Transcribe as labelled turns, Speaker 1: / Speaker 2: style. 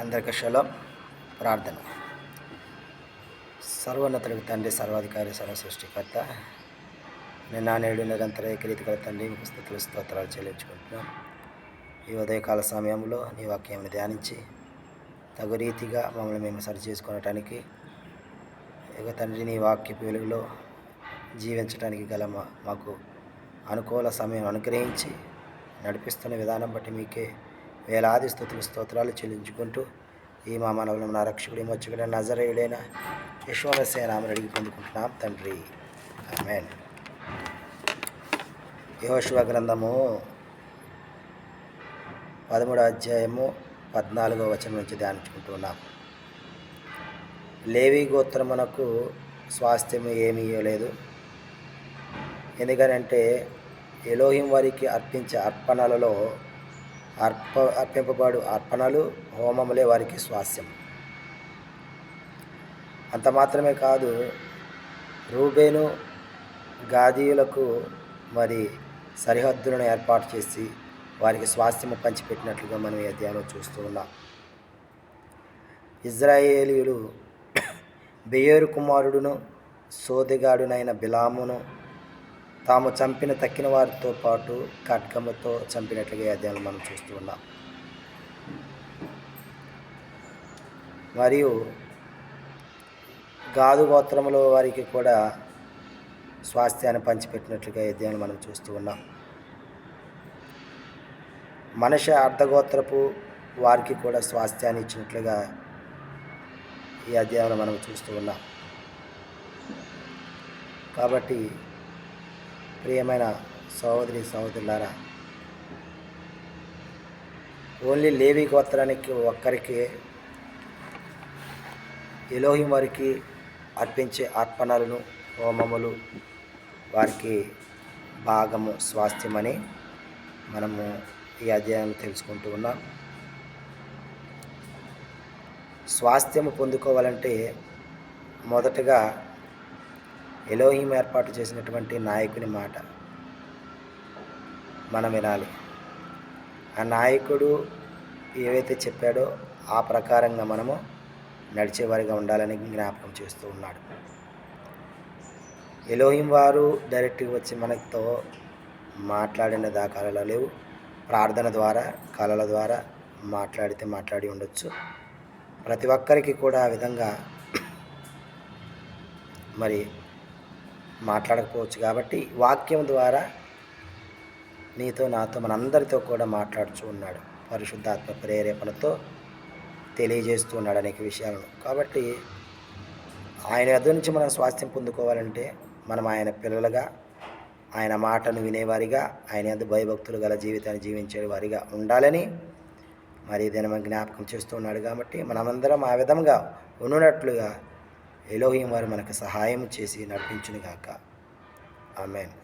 Speaker 1: అందరికీ షలోం. ప్రార్థన. సర్వోన్నతుడికి తండ్రి, సర్వాధికారి, సర్వ సృష్టికర్త, నిన్న నేడు నిరంతర ఏకరీతిగల తండ్రి, మీకు స్తుతులు స్తోత్రాలు చెల్లించుకుంటున్నాం. ఈ ఉదయకాల సమయంలో నీ వాక్యాన్ని ధ్యానించి తగు రీతిగా మమ్మల్ని మేము సరి చేసుకోవటానికి, ఇక తండ్రి నీ వాక్యపు వెలుగులో జీవించడానికి గల మాకు అనుకూల సమయం అనుగ్రహించి నడిపిస్తున్న విధానం బట్టి మీకే వేలాది స్తుతులు స్తోత్రాలు చెల్లించుకుంటూ ఈ మా మనవులను నా రక్షకుడి మొచ్చకుడ నజరేయుడైన యెషోవా నామమున అడిగి పొందుకుంటున్నాం తండ్రి, ఆమేన్. యెహోషువ గ్రంథము 13వ అధ్యాయము 14వ వచనం నుంచి ధ్యానించుకుంటూ ఉన్నాం. లేవి గోత్రమునకు స్వాస్థ్యము ఏమీ ఇవ్వలేదు, ఎందుకనంటే ఎలోహిం వారికి అర్పించే అర్పణలలో అర్పింపబడు అర్పణలు, హోమములే వారికి స్వాస్థ్యం. అంత మాత్రమే కాదు, రూబేను గాదీయులకు మరి సరిహద్దులను ఏర్పాటు చేసి వారికి స్వాస్థ్యము పంచిపెట్టినట్లుగా మనం ఈ అధ్యాయంలో చూస్తూ ఉన్నాం. ఇజ్రాయేలీయులు బెయోరు కుమారుడును సోదెగాడునైన బిలామును తాము చంపిన తక్కిన వారితో పాటు ఖడ్గముతో చంపినట్లుగా ఈ అధ్యాయంలో మనం చూస్తూ ఉన్నాం. మరియు గాదు గోత్రములో వారికి కూడా స్వాస్థ్యాన్ని పంచిపెట్టినట్లుగా ఈ అధ్యాయంలో మనం చూస్తూ ఉన్నాం. మనషే అర్ధగోత్రపు వారికి కూడా స్వాస్థ్యాన్ని ఇచ్చినట్లుగా ఈ అధ్యాయంలో మనం చూస్తూ ఉన్నాం. కాబట్టి ప్రియమైన సహోదరి సహోదరులారా, ఓన్లీ లేవి గోత్రానికి ఒక్కరికి ఎలోహిం వారికి అర్పించే అర్పణలను, హోమములు వారికి భాగము, స్వాస్థ్యమని మనము ఈ అధ్యాయం తెలుసుకుంటూ ఉన్నాం. స్వాస్థ్యము పొందుకోవాలంటే మొదటగా ఎలోహిం ఏర్పాటు చేసినటువంటి నాయకుని మాట మనం వినాలి. ఆ నాయకుడు ఏవైతే చెప్పాడో ఆ ప్రకారంగా మనము నడిచేవారిగా ఉండాలని జ్ఞాపకం చేస్తూ ఉన్నాడు. ఎలోహిం వారు డైరెక్ట్గా వచ్చి మనతో మాట్లాడిన దాఖలాలు లేవు. ప్రార్థన ద్వారా, కళల ద్వారా మాట్లాడి ఉండొచ్చు. ప్రతి ఒక్కరికి కూడా ఆ విధంగా మరి మాట్లాడకపోవచ్చు. కాబట్టి వాక్యం ద్వారా నీతో, నాతో, మనందరితో కూడా మాట్లాడుతూ ఉన్నాడు. పరిశుద్ధాత్మ ప్రేరేపణతో తెలియజేస్తూ ఉన్నాడు అనేక విషయాలను. కాబట్టి ఆయన వద్ద నుంచి మనం స్వాస్థ్యం పొందుకోవాలంటే మనం ఆయన పిల్లలుగా, ఆయన మాటను వినేవారిగా, ఆయన యందు భయభక్తులు గల జీవితాన్ని జీవించే వారిగా ఉండాలని మరి దీని మనం జ్ఞాపకం చేస్తూ ఉన్నాడు. కాబట్టి మనమందరం ఆ విధంగా ఉన్నట్లుగా ఎలోహిం వారు మనకు సహాయం చేసి నడిపించునుగాక. ఆమేన్.